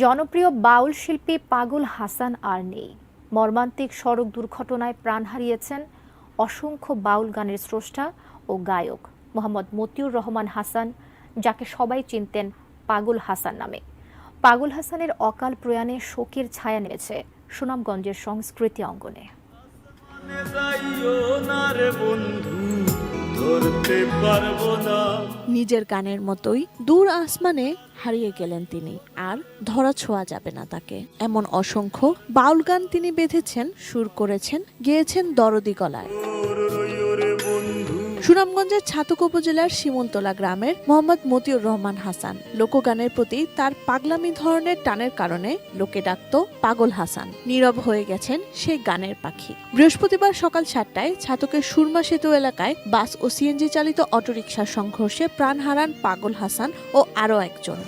জনপ্রিয় বাউল শিল্পী পাগল হাসান আর নেই। মর্মান্তিক সড়ক দুর্ঘটনায় প্রাণ হারিয়েছেন অসংখ্য বাউল গানের স্রষ্টা ও গায়ক মোহাম্মদ মতিউর রহমান হাসান, যাকে সবাই চিনতেন পাগল হাসান নামে। পাগল হাসানের অকাল প্রয়াণে শোকের ছায়া নেমেছে সুনামগঞ্জের সংস্কৃতি অঙ্গনে। নিজের গানের মতোই দূর আসমানে হারিয়ে গেলেন তিনি, আর ধরা ছোঁয়া যাবে না তাকে। এমন অসংখ্য বাউল গান তিনি বেঁধেছেন, সুর করেছেন, গেয়েছেন দরদি গলায়। সুনামগঞ্জের ছাতক উপজেলার শিমুলতলা গ্রামের মোহাম্মদ মতিউর রহমান হাসান। লোকগানের প্রতি তার পাগলামি ধরনের টানের কারণে লোকে ডাকত পাগল হাসান। নীরব হয়ে গেছেন সেই গানের পাখি। বৃহস্পতিবার সকাল 7টায় ছাতকের সুরমা সেতু এলাকায় বাস ও সিএনজি চালিত অটোরিকশার সংঘর্ষে প্রাণ হারান পাগল হাসান ও আরও একজন।